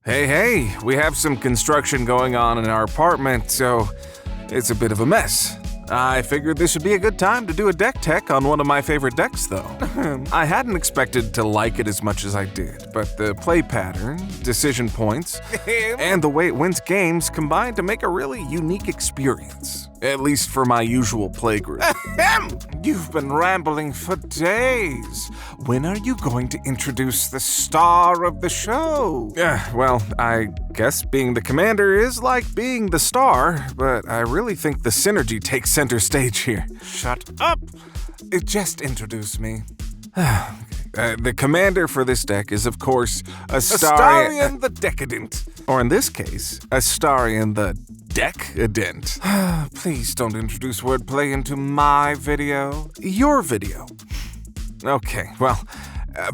Hey, we have some construction going on in our apartment, so it's a bit of a mess. I figured this would be a good time to do a deck tech on one of my favorite decks, though. I hadn't expected to like it as much as I did, but the play pattern, decision points, and the way it wins games combined to make a really unique experience. At least for my usual play group. You've been rambling for days. When are you going to introduce the star of the show? Well, I guess being the commander is like being the star, but I really think the synergy takes center stage here. Shut up! Just introduce me. The commander for this deck is, of course, Astarion the Decadent. Or in this case, Astarion the Decadent. Please don't introduce wordplay into my video. Your video. Okay, well,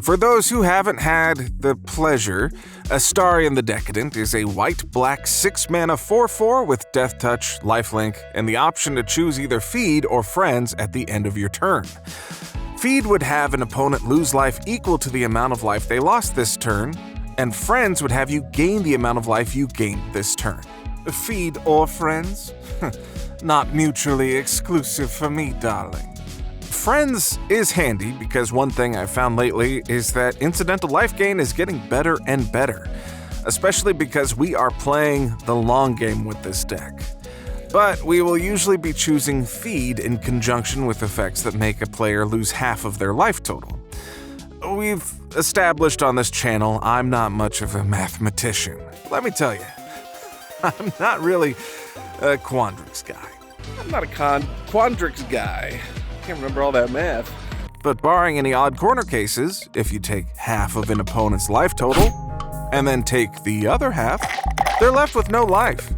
for those who haven't had the pleasure, Astarion the Decadent is a white-black 6-mana 4/4 with Death Touch, Lifelink, and the option to choose either Feed or Friends at the end of your turn. Feed would have an opponent lose life equal to the amount of life they lost this turn, and Friends would have you gain the amount of life you gained this turn. Feed or Friends? Not mutually exclusive for me, darling. Friends is handy because one thing I've found lately is that incidental life gain is getting better and better, especially because we are playing the long game with this deck. But we will usually be choosing Feed in conjunction with effects that make a player lose half of their life total. We've established on this channel I'm not much of a mathematician. Let me tell you, I'm not really a Quandrix guy. I'm not a Quandrix guy. Can't remember all that math. But barring any odd corner cases, if you take half of an opponent's life total, and then take the other half, they're left with no life.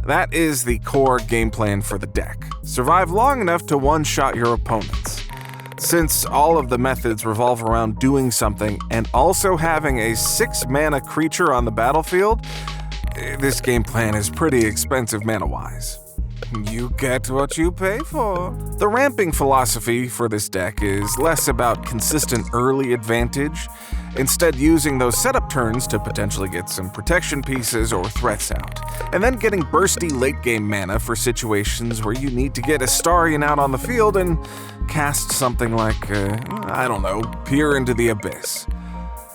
That is the core game plan for the deck. Survive long enough to one-shot your opponents. Since all of the methods revolve around doing something and also having a 6-mana creature on the battlefield, this game plan is pretty expensive mana-wise. You get what you pay for. The ramping philosophy for this deck is less about consistent early advantage, instead using those setup turns to potentially get some protection pieces or threats out, and then getting bursty late-game mana for situations where you need to get Astarion out on the field and cast something like, Peer into the Abyss.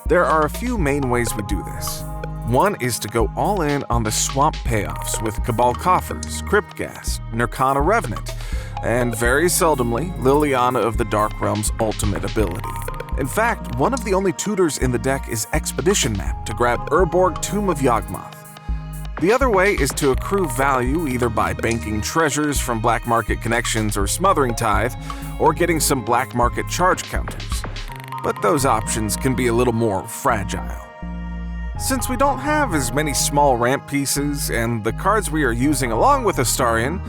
There are a few main ways we do this. One is to go all in on the swamp payoffs with Cabal Coffers, Cryptgas, Nirkana Revenant, and very seldomly, Liliana of the Dark Realm's ultimate ability. In fact, one of the only tutors in the deck is Expedition Map to grab Urborg Tomb of Yawgmoth. The other way is to accrue value either by banking treasures from black market connections or Smothering Tithe, or getting some black market charge counters. But those options can be a little more fragile. Since we don't have as many small ramp pieces, and the cards we are using along with Astarion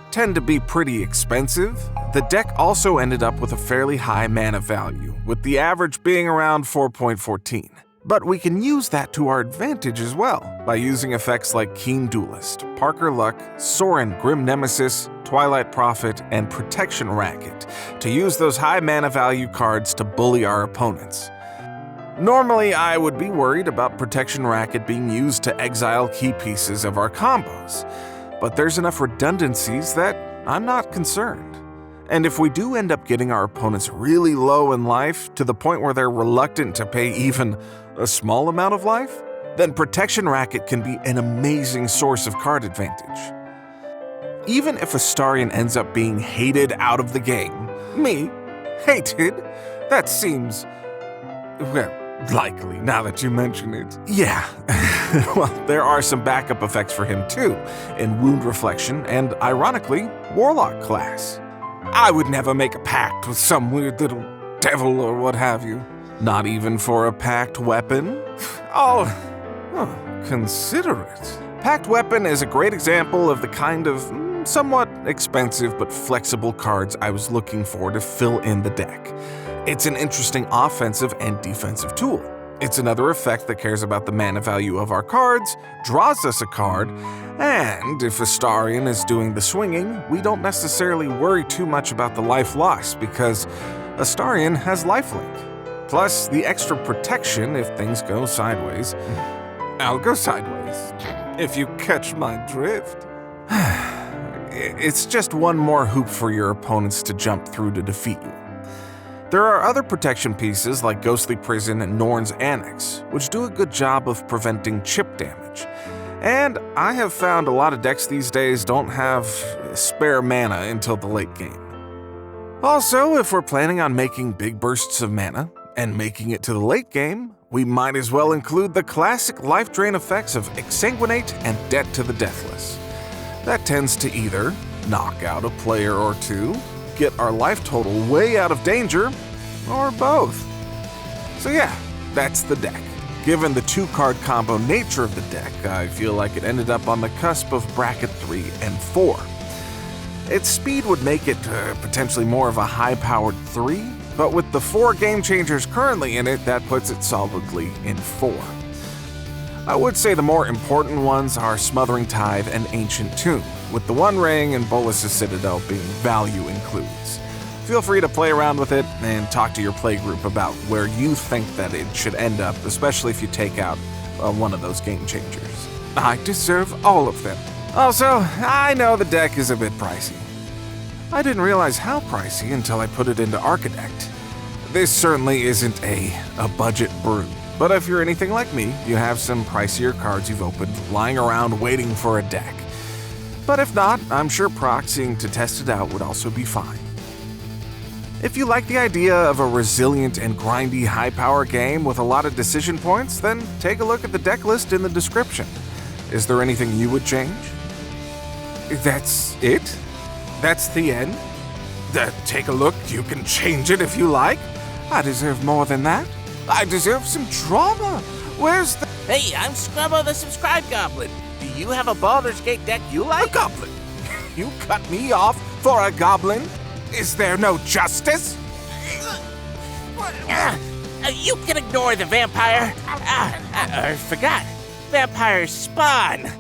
tend to be pretty expensive, the deck also ended up with a fairly high mana value, with the average being around 4.14. But we can use that to our advantage as well, by using effects like Keen Duelist, Parker Luck, Sorin Grim Nemesis, Twilight Prophet, and Protection Racket to use those high mana value cards to bully our opponents. Normally, I would be worried about Protection Racket being used to exile key pieces of our combos, but there's enough redundancies that I'm not concerned. And if we do end up getting our opponents really low in life to the point where they're reluctant to pay even a small amount of life, then Protection Racket can be an amazing source of card advantage. Even if Astarion ends up being hated out of the game, me? Hated? That seems, well, likely, now that you mention it. Yeah, well, there are some backup effects for him too, in Wound Reflection and, ironically, Warlock class. I would never make a pact with some weird little devil or what have you. Not even for a packed weapon? Oh, considerate. Packed weapon is a great example of the kind of somewhat expensive but flexible cards I was looking for to fill in the deck. It's an interesting offensive and defensive tool. It's another effect that cares about the mana value of our cards, draws us a card, and if Astarion is doing the swinging, we don't necessarily worry too much about the life loss because Astarion has lifelink. plus the extra protection if things go sideways. I'll go sideways, if you catch my drift. It's just one more hoop for your opponents to jump through to defeat you. There are other protection pieces like Ghostly Prison and Norn's Annex, which do a good job of preventing chip damage. And I have found a lot of decks these days don't have spare mana until the late game. Also, if we're planning on making big bursts of mana and making it to the late game, we might as well include the classic life drain effects of Exsanguinate and Debt to the Deathless. That tends to either knock out a player or two, get our life total way out of danger, or both. So yeah, that's the deck. Given the 2-card combo nature of the deck, I feel like it ended up on the cusp of bracket 3 and 4. Its speed would make it potentially more of a high-powered 3, but with the 4 game changers currently in it, that puts it solidly in 4. I would say the more important ones are Smothering Tithe and Ancient Tomb, with the One Ring and Bolas' Citadel being value includes. Feel free to play around with it and talk to your playgroup about where you think that it should end up, especially if you take out one of those game changers. I deserve all of them. Also, I know the deck is a bit pricey. I didn't realize how pricey until I put it into Architect. This certainly isn't a budget brew, but if you're anything like me, you have some pricier cards you've opened lying around waiting for a deck. But if not, I'm sure proxying to test it out would also be fine. If you like the idea of a resilient and grindy high-power game with a lot of decision points, then take a look at the deck list in the description. Is there anything you would change? That's it? That's the end? Take a look, you can change it if you like. I deserve more than that. I deserve some drama. Where's the... Hey, I'm Scrubbo the Subscribe Goblin. Do you have a Baldur's Gate deck you like? A goblin? You cut me off for a goblin? Is there no justice? You can ignore the vampire. I forgot. Vampires spawn.